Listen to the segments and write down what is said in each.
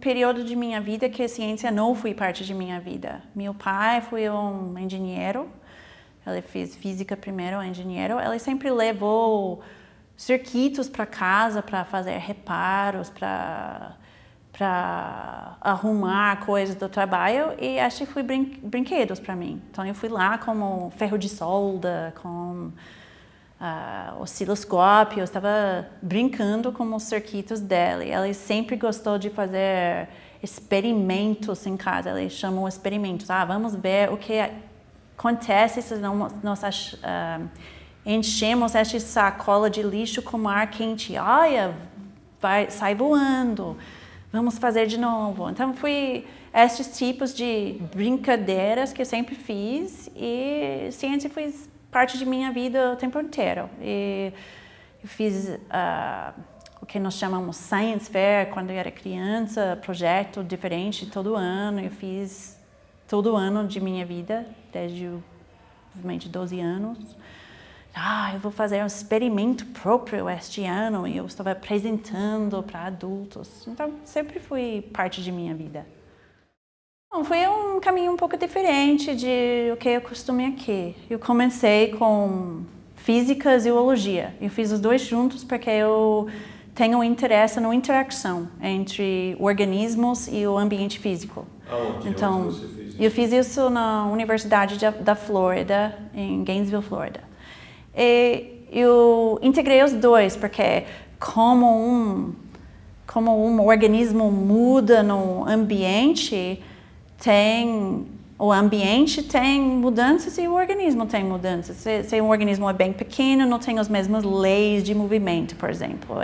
período de minha vida que a ciência não foi parte de minha vida. Meu pai foi um engenheiro, ele fez física primeiro, engenheiro. Ele sempre levou circuitos para casa para fazer reparos, para arrumar coisas do trabalho, e acho que foi brinquedos para mim. Então eu fui lá como ferro de solda, com osciloscópio, eu estava brincando com os circuitos dele. Ele sempre gostou de fazer experimentos em casa, ele chamou experimentos. Vamos ver o que acontece se nós enchemos essa sacola de lixo com ar quente. Olha, sai voando. Vamos fazer de novo. Então, foi esses tipos de brincadeiras que eu sempre fiz, e ciência fez parte de minha vida o tempo inteiro. E eu fiz o que nós chamamos Science Fair quando eu era criança, projeto diferente todo ano. Eu fiz todo ano de minha vida, desde provavelmente 12 anos. Eu vou fazer um experimento próprio este ano, e eu estava apresentando para adultos. Então, sempre foi parte de minha vida. Bom, foi um caminho um pouco diferente de o que eu costumo aqui. Eu comecei com física e zoologia. Eu fiz os dois juntos porque eu tenho interesse na interação entre organismos e o ambiente físico. Então, onde você fez isso? Eu fiz isso na Universidade da Flórida, em Gainesville, Flórida. E eu integrei os dois, porque como um organismo muda no ambiente, o ambiente tem mudanças e o organismo tem mudanças. Se um organismo é bem pequeno, não tem as mesmas leis de movimento, por exemplo.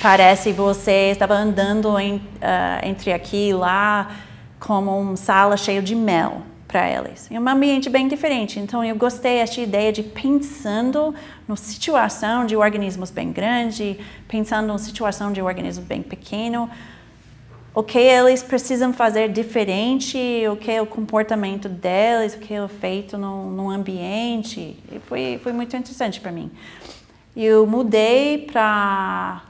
Parece você estava andando entre aqui e lá como uma sala cheia de mel para eles. É um ambiente bem diferente. Então, eu gostei dessa ideia de pensando na situação de organismos bem grandes, pensando na situação de organismos bem pequenos, o que eles precisam fazer diferente, o que é o comportamento deles, o que é feito no ambiente. E foi muito interessante para mim. Eu mudei para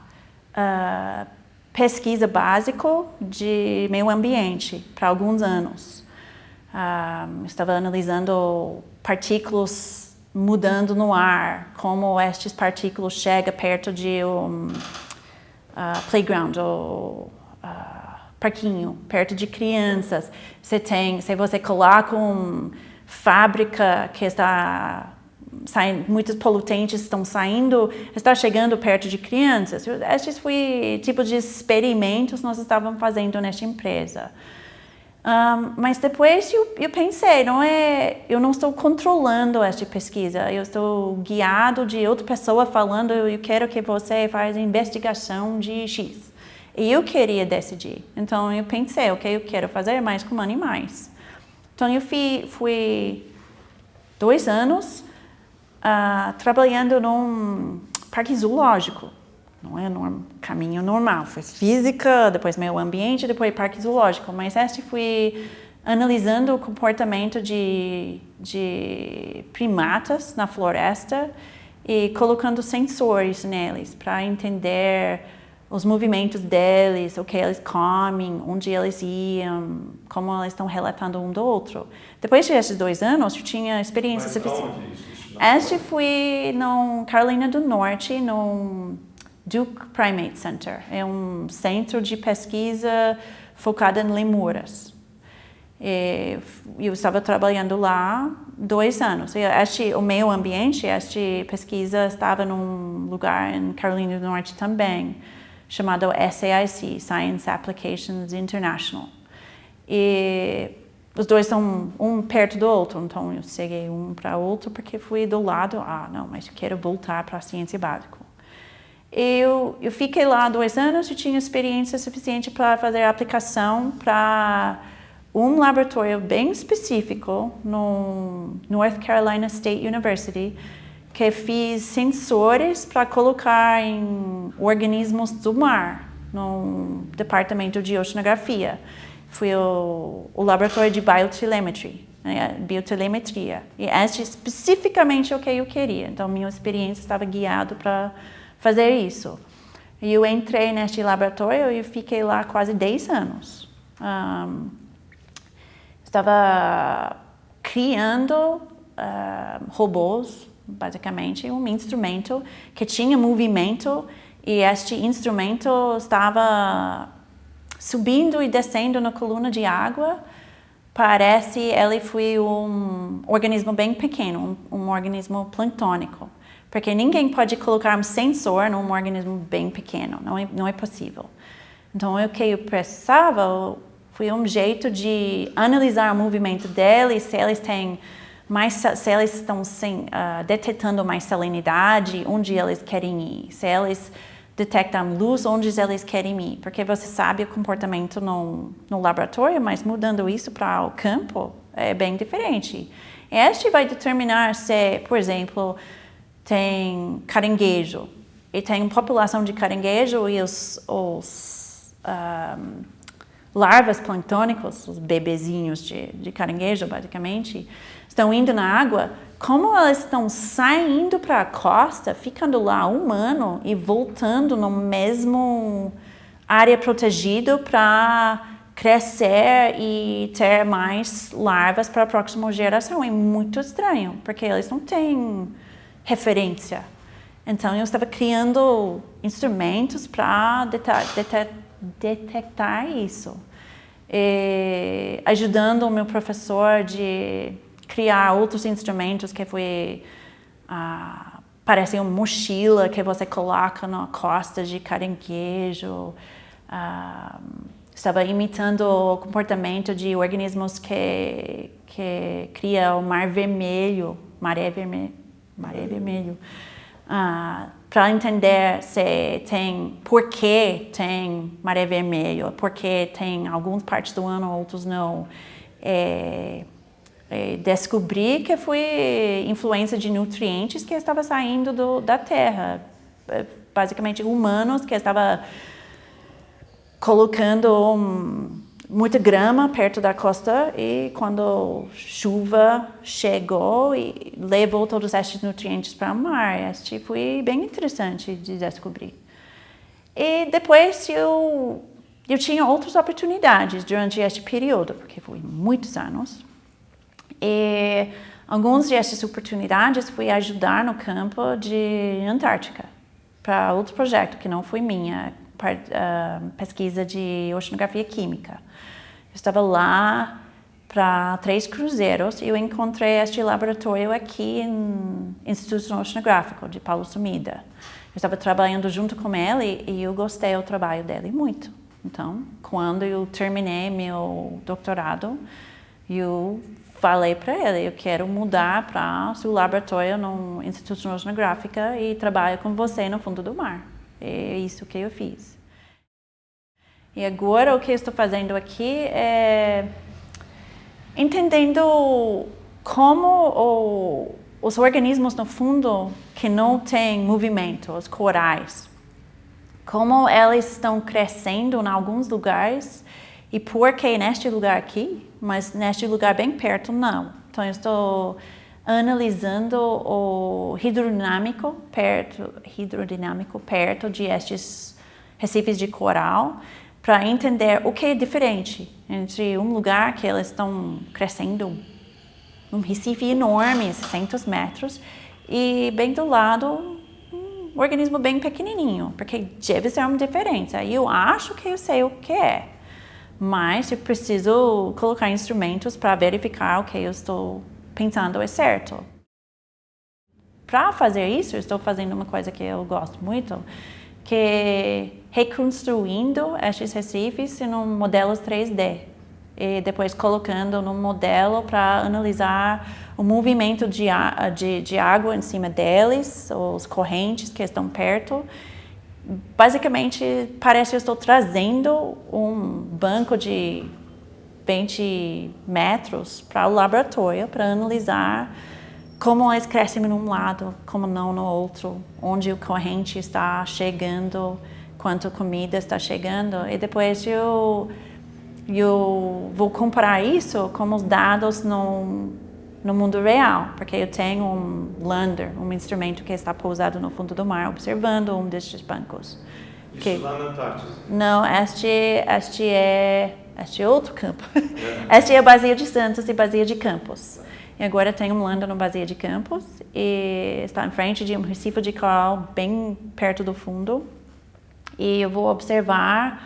pesquisa básica de meio ambiente para alguns anos. Estava analisando partículas mudando no ar, como estas partículas chegam perto de playground, ou parquinho, perto de crianças. Se você coloca uma fábrica que está saindo, muitos poluentes estão saindo, está chegando perto de crianças. Esses foi tipo de experimentos que nós estávamos fazendo nesta empresa. Mas depois eu pensei, eu não estou controlando esta pesquisa, eu estou guiado de outra pessoa falando, eu quero que você faça investigação de X. E eu queria decidir. Então eu pensei, ok, eu quero fazer mais com animais. Então eu fui 2 anos trabalhando num parque zoológico. Não é um caminho normal. Foi física, depois meio ambiente, depois parque zoológico. Mas fui analisando o comportamento de primatas na floresta e colocando sensores neles para entender os movimentos deles, o que eles comem, onde eles iam, como eles estão relatando um do outro. Depois desses 2 anos, eu tinha experiência suficiente. Este foi na Carolina do Norte, no Duke Primate Center. É um centro de pesquisa focado em lemuras. Eu estava trabalhando lá 2 anos. O meio ambiente, esta pesquisa estava num lugar em Carolina do Norte também, chamado SAIC, Science Applications International. E os dois estão um perto do outro, então eu cheguei um para o outro porque fui do lado, mas eu quero voltar para a ciência básica. Eu fiquei lá 2 anos e tinha experiência suficiente para fazer a aplicação para um laboratório bem específico no North Carolina State University, que fiz sensores para colocar em organismos do mar, no departamento de oceanografia. Foi o laboratório de biotelemetria. E este especificamente o que eu queria. Então, minha experiência estava guiada para fazer isso. E eu entrei neste laboratório e fiquei lá quase 10 anos. Estava criando robôs, basicamente, um instrumento que tinha movimento e este instrumento estava subindo e descendo na coluna de água. Parece ele foi um organismo bem pequeno, um organismo planctônico. Porque ninguém pode colocar um sensor num organismo bem pequeno, não é possível. Então, o que eu precisava foi um jeito de analisar o movimento deles, se eles estão detectando mais salinidade, onde eles querem ir, se eles detectam luz, onde eles querem ir. Porque você sabe o comportamento no laboratório, mas mudando isso para o campo é bem diferente. Este vai determinar se, por exemplo, tem caranguejo, e tem uma população de caranguejo e os larvas planctônicos, os bebezinhos de caranguejo, basicamente, estão indo na água. Como elas estão saindo para a costa, ficando lá um ano e voltando no mesmo área protegida para crescer e ter mais larvas para a próxima geração. É muito estranho, porque eles não têm referência. Então, eu estava criando instrumentos para detectar isso. E ajudando o meu professor de criar outros instrumentos que parecem uma mochila que você coloca na costa de caranguejo. Estava imitando o comportamento de organismos que cria o mar vermelho, maré vermelho, para entender por que tem maré vermelha, por que tem algumas partes do ano, outros não. Descobri que foi influência de nutrientes que estava saindo da terra, basicamente humanos que estavam colocando muita grama perto da costa e quando chuva chegou e levou todos esses nutrientes para o mar. Este foi bem interessante de descobrir. E depois eu tinha outras oportunidades durante este período, porque foi muitos anos. E algumas dessas oportunidades foi ajudar no campo de Antártica, para outro projeto que não foi minha, pesquisa de oceanografia química. Eu estava lá para 3 cruzeiros e eu encontrei este laboratório aqui no Instituto Oceanográfico de Paulo Sumida. Eu estava trabalhando junto com ele e eu gostei do trabalho dele muito. Então, quando eu terminei meu doutorado, eu falei para ele, eu quero mudar para o seu laboratório no Instituto Oceanográfico e trabalho com você no fundo do mar. É isso que eu fiz. E agora o que eu estou fazendo aqui é entendendo como os organismos no fundo que não têm movimento, os corais, como eles estão crescendo em alguns lugares e por que neste lugar aqui, mas neste lugar bem perto não. Então eu estou analisando o hidrodinâmico perto de estes recifes de coral para entender o que é diferente entre um lugar que eles estão crescendo um recife enorme, 600 metros, e bem do lado um organismo bem pequenininho, porque deve ser uma diferença. E eu acho que eu sei o que é, mas eu preciso colocar instrumentos para verificar o que eu estou pensando é certo. Para fazer isso, eu estou fazendo uma coisa que eu gosto muito, que é reconstruindo estes recifes em modelos 3D. E depois colocando num modelo para analisar o movimento de água em cima deles, os correntes que estão perto. Basicamente, parece que eu estou trazendo um banco de 20 metros para o laboratório para analisar como eles crescem num lado, como não no outro, onde a corrente está chegando, quanto comida está chegando. E depois eu vou comparar isso com os dados no mundo real, porque eu tenho um lander, um instrumento que está pousado no fundo do mar, observando um destes bancos. Isso lá na Antártida? Não, este é outro campo. Este é a Bacia de Santos e Bacia de Campos. E agora tem um land no Bacia de Campos e está em frente de um recife de coral bem perto do fundo. E eu vou observar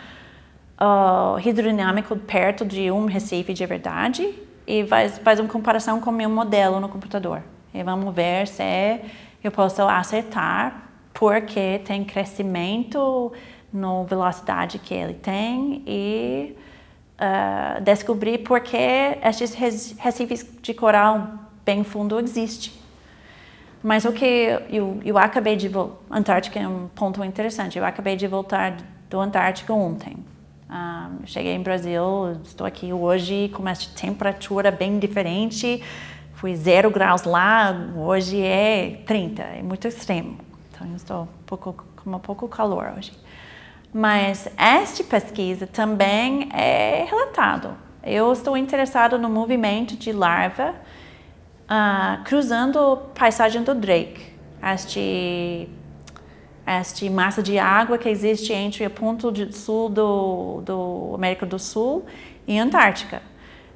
o hidrodinâmico perto de um recife de verdade e faz uma comparação com o meu modelo no computador. E vamos ver se eu posso acertar porque tem crescimento na velocidade que ele tem e descobrir por que estes recifes de coral bem fundo existem. Mas o que eu acabei de voltar, Antártica é um ponto interessante, eu acabei de voltar do Antártica ontem. Eu cheguei em Brasil, estou aqui hoje com uma temperatura bem diferente, foi 0 graus lá, hoje é 30, é muito extremo. Então eu estou com um pouco calor hoje. Mas esta pesquisa também é relatado. Eu estou interessado no movimento de larva cruzando a paisagem do Drake. Esta massa de água que existe entre o ponto de sul do América do Sul e Antártica.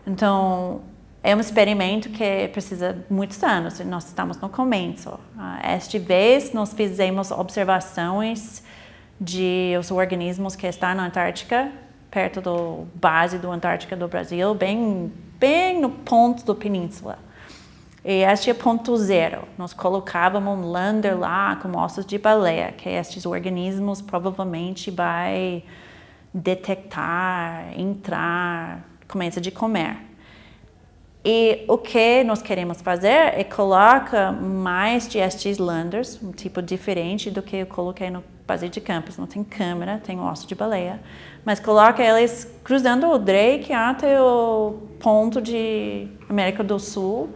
Então, é um experimento que precisa de muitos anos. Nós estamos no começo. Esta vez, nós fizemos observações de os organismos que estão na Antártica, perto da base do Antártica do Brasil, bem no ponto da península. E este é ponto 0. Nós colocávamos um lander lá com ossos de baleia, que estes organismos provavelmente vai detectar, entrar, começa a comer. E o que nós queremos fazer é colocar mais de estes landers, um tipo diferente do que eu coloquei no Bacia de Campos. Não tem câmera, tem osso de baleia, mas coloca eles cruzando o Drake até o ponto de América do Sul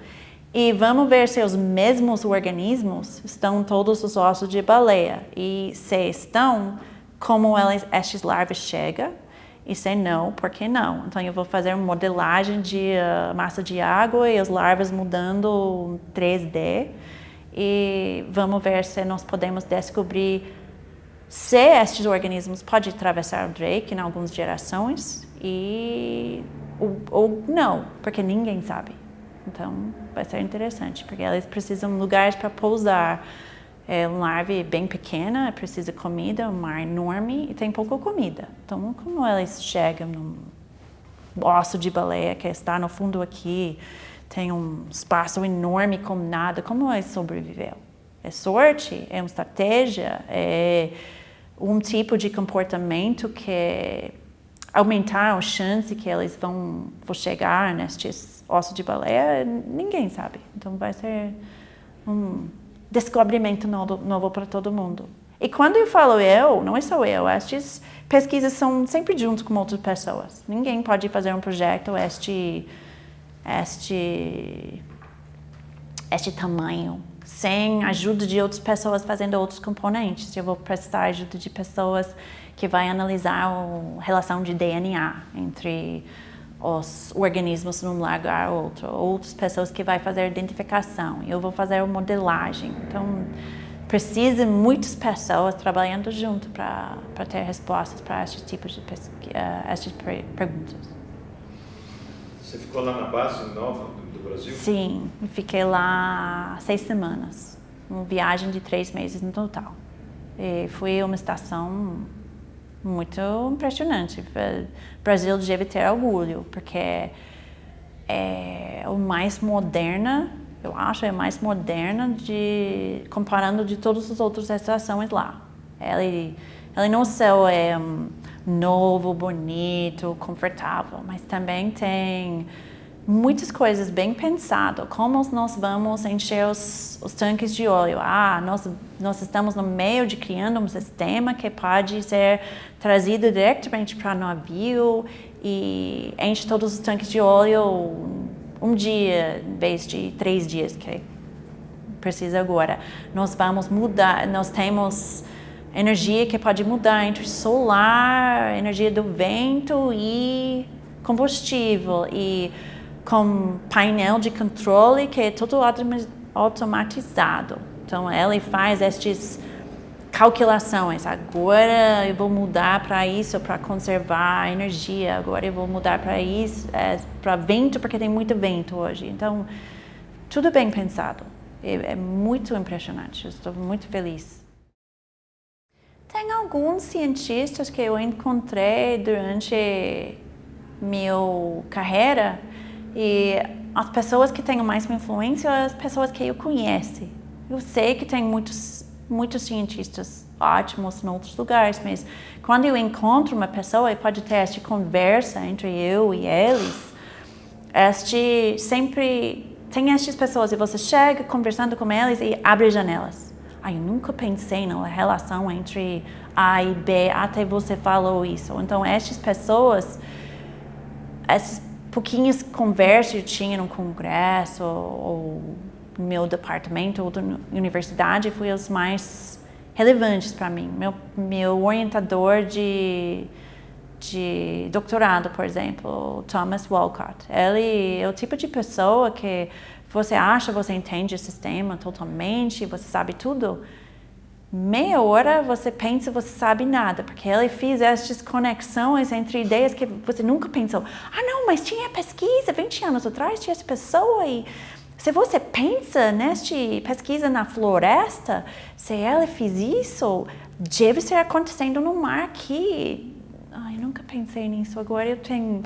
e vamos ver se os mesmos organismos estão todos os ossos de baleia e se estão, como estes larvas chegam. E se não, por que não? Então eu vou fazer uma modelagem de massa de água e as larvas mudando 3D e vamos ver se nós podemos descobrir se estes organismos podem atravessar o Drake em algumas gerações ou não, porque ninguém sabe. Então vai ser interessante, porque eles precisam de lugares para pousar. É uma larva bem pequena, precisa de comida, um mar enorme e tem pouca comida. Então, como eles chegam num osso de baleia que está no fundo aqui, tem um espaço enorme com nada, como ele sobreviveu? É sorte? É uma estratégia? É um tipo de comportamento que aumentar a chance que eles vão chegar nestes ossos de baleia? Ninguém sabe. Então, vai ser um descobrimento novo para todo mundo. E quando eu falo não é só eu, estas pesquisas são sempre junto com outras pessoas. Ninguém pode fazer um projeto este tamanho sem a ajuda de outras pessoas fazendo outros componentes. Eu vou precisar ajuda de pessoas que vai analisar a relação de DNA entre os organismos num lugar ou outro, outras pessoas que vai fazer identificação, eu vou fazer a modelagem. Então, precisa muitas pessoas trabalhando junto para ter respostas para estes tipos de estas perguntas. Você ficou lá na base nova do Brasil? Sim, fiquei lá 6 semanas, uma viagem de 3 meses no total. E foi uma estação muito impressionante. O Brasil deve ter orgulho, porque é o mais moderna, eu acho, é a mais moderna comparando de todas as outras estações lá. Ele não só é novo, bonito, confortável, mas também tem muitas coisas bem pensadas, como nós vamos encher os tanques de óleo. Nós estamos no meio de criando um sistema que pode ser trazido diretamente para o navio e enche todos os tanques de óleo um dia, em vez de 3 dias que precisa agora. Nós vamos mudar, nós temos energia que pode mudar entre solar, energia do vento e combustível e com painel de controle que é tudo automatizado. Então, ele faz estes calculações. Agora eu vou mudar para isso, para conservar a energia. Agora eu vou mudar para isso, para vento, porque tem muito vento hoje. Então, tudo bem pensado. É muito impressionante. Eu estou muito feliz. Tem alguns cientistas que eu encontrei durante minha carreira e as pessoas que têm mais influência são as pessoas que eu conheço. Eu sei que tem muitos cientistas ótimos em outros lugares, mas quando eu encontro uma pessoa e pode ter esta conversa entre eu e eles, sempre tem estas pessoas e você chega conversando com eles e abre janelas. Eu nunca pensei na relação entre A e B até você falou isso. Então, essas pessoas, essas pouquinhas conversas que eu tinha no congresso ou no meu departamento ou da universidade foi os mais relevantes para mim. Meu orientador de doutorado, por exemplo, Thomas Walcott, ele é o tipo de pessoa que você acha, você entende o sistema totalmente, você sabe tudo. Meia hora você pensa, você sabe nada, porque ele fez essas conexões entre ideias que você nunca pensou. Não, mas tinha pesquisa 20 anos atrás, tinha essa pessoa e se você pensa nesta pesquisa na floresta, se ele fez isso, deve ser acontecendo no mar aqui. Eu nunca pensei nisso. Agora eu tenho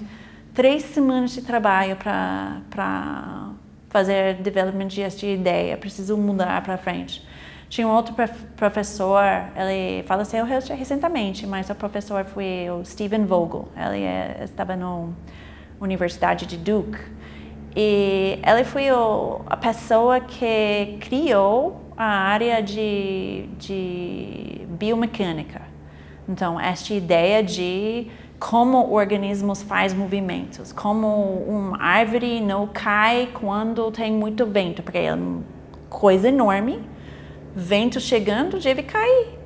3 semanas de trabalho para fazer desenvolvimento desta ideia. Preciso mudar para frente. Tinha um outro professor, ele faleceu recentemente, mas o professor foi o Stephen Vogel. Ele estava na Universidade de Duke. E ele foi a pessoa que criou a área de biomecânica. Então, esta ideia de como organismos fazem movimentos, como uma árvore não cai quando tem muito vento, porque é uma coisa enorme, vento chegando deve cair.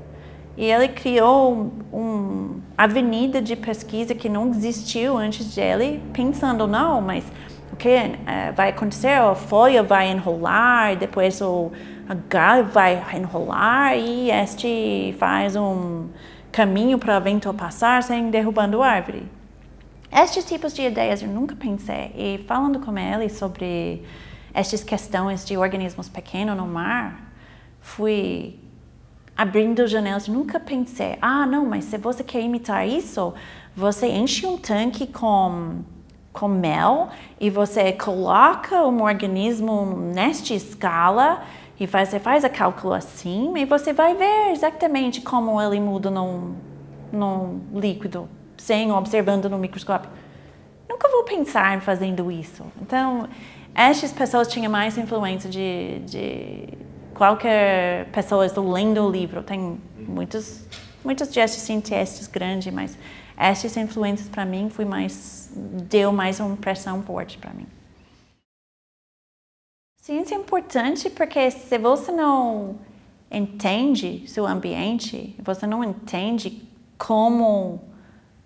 E ele criou uma avenida de pesquisa que não existiu antes dele, pensando, não, mas o que vai acontecer? A folha vai enrolar, depois a galho vai enrolar e este faz um caminho para o vento passar sem derrubando a árvore. Estes tipos de ideias eu nunca pensei. E falando com ele sobre estas questões de organismos pequenos no mar, fui abrindo janelas. Nunca pensei, não, mas se você quer imitar isso, você enche um tanque com mel e você coloca um organismo nesta escala e você faz a cálculo assim e você vai ver exatamente como ele muda no líquido, sem observando no microscópio. Nunca vou pensar em fazendo isso. Então, estas pessoas tinham mais influência de qualquer pessoa. Estou lendo o livro, tem muitos gestos cientistas grandes, mas estas influências para mim deu mais uma impressão forte para mim. Ciência é importante porque se você não entende seu ambiente, você não entende como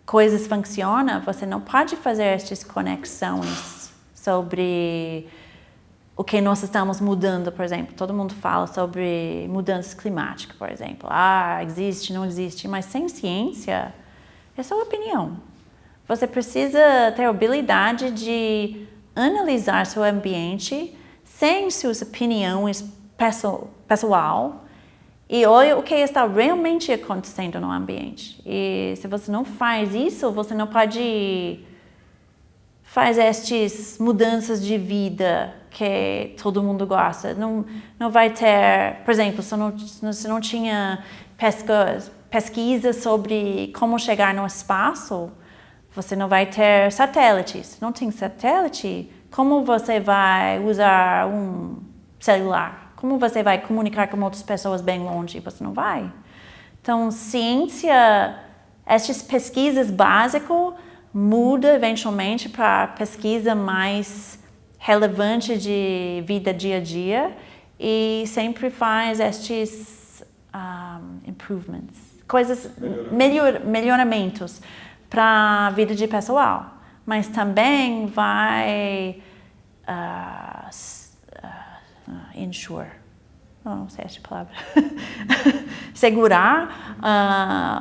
coisas funcionam, você não pode fazer essas conexões sobre o que nós estamos mudando, por exemplo. Todo mundo fala sobre mudanças climáticas, por exemplo. Existe, não existe, mas sem ciência, é só opinião. Você precisa ter a habilidade de analisar seu ambiente sem suas opiniões pessoal e olha o que está realmente acontecendo no ambiente. E se você não faz isso, você não pode fazer estas mudanças de vida que todo mundo gosta. Não vai ter, por exemplo, se não tinha pesquisa sobre como chegar no espaço, você não vai ter satélites. Não tem satélite, como você vai usar um celular? Como você vai comunicar com outras pessoas bem longe? Você não vai. Então, ciência, essas pesquisas básicas mudam eventualmente para pesquisa mais relevante de vida dia a dia e sempre faz estes improvements, melhoramentos para a vida de pessoal. Mas também vai não sei essa palavra, segurar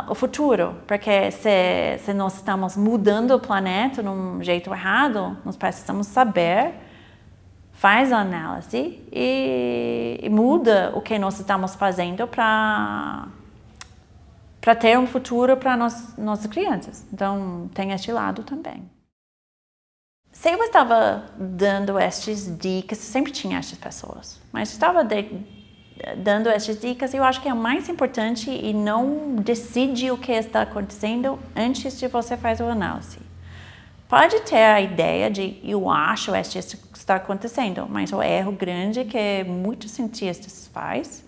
o futuro, porque se nós estamos mudando o planeta de um jeito errado, nós precisamos saber, faz a análise e muda o que nós estamos fazendo para ter um futuro para nossas crianças. Então, tem este lado também. Se eu estava dando estas dicas, sempre tinha estas pessoas, mas estava dando estas dicas, eu acho que é o mais importante e não decide o que está acontecendo antes de você fazer a análise. Pode ter a ideia de, eu acho que isso está acontecendo, mas o erro grande que muitos cientistas fazem,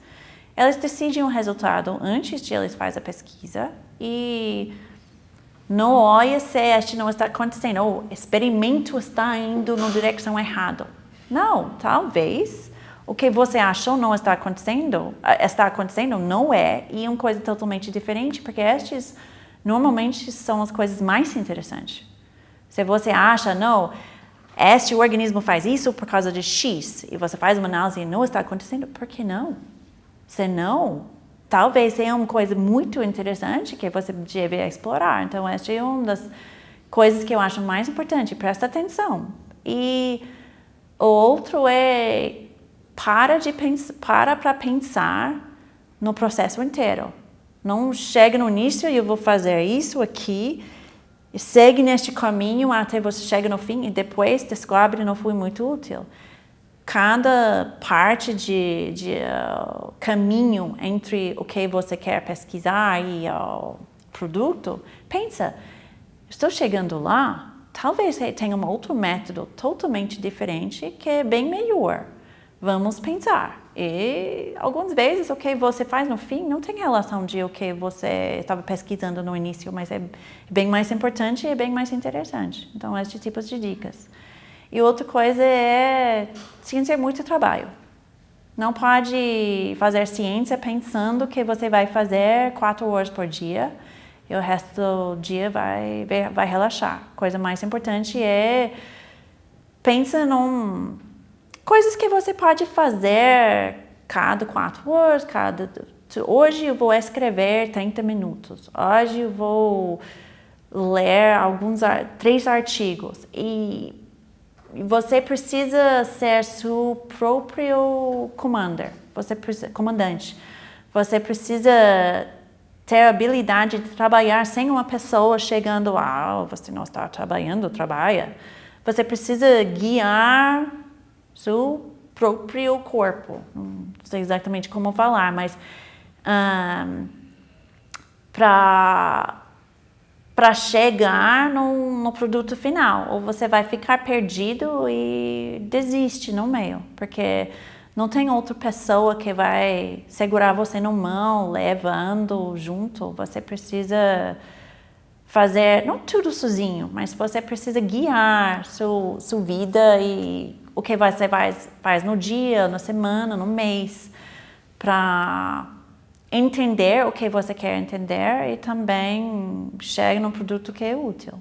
eles decidem o resultado antes de eles fazerem a pesquisa e não olha se este não está acontecendo, ou o experimento está indo na direção errada. Não, talvez o que você achou não está acontecendo não é, e é uma coisa totalmente diferente, porque estes normalmente são as coisas mais interessantes. Se você acha, não, este organismo faz isso por causa de X, e você faz uma análise e não está acontecendo, por que não? Se não, talvez seja uma coisa muito interessante que você deve explorar. Então, esta é uma das coisas que eu acho mais importante, presta atenção. E o outro é para pensar no processo inteiro. Não chega no início e eu vou fazer isso aqui, e segue neste caminho até você chega no fim e depois descobre que não foi muito útil. Cada parte de caminho entre o que você quer pesquisar e o produto, pensa, estou chegando lá, talvez tenha um outro método totalmente diferente que é bem melhor. Vamos pensar. E algumas vezes o que você faz no fim não tem relação de o que você estava pesquisando no início, mas é bem mais importante e bem mais interessante. Então, esses tipos de dicas. E outra coisa é ciência é muito trabalho. Não pode fazer ciência pensando que você vai fazer 4 horas por dia e o resto do dia vai relaxar. A coisa mais importante é pensa coisas que você pode fazer cada 4 horas, hoje eu vou escrever 30 minutos, hoje eu vou ler 3 artigos e você precisa ser seu próprio comandante. Você precisa ter a habilidade de trabalhar sem uma pessoa chegando, você não está trabalhando, trabalha. Você precisa guiar seu próprio corpo. Não sei exatamente como falar, mas para chegar no produto final, ou você vai ficar perdido e desiste no meio, porque não tem outra pessoa que vai segurar você na mão, levando junto. Você precisa fazer, não tudo sozinho, mas você precisa guiar sua vida e o que você faz no dia, na semana, no mês, para entender o que você quer entender e também chegar num produto que é útil.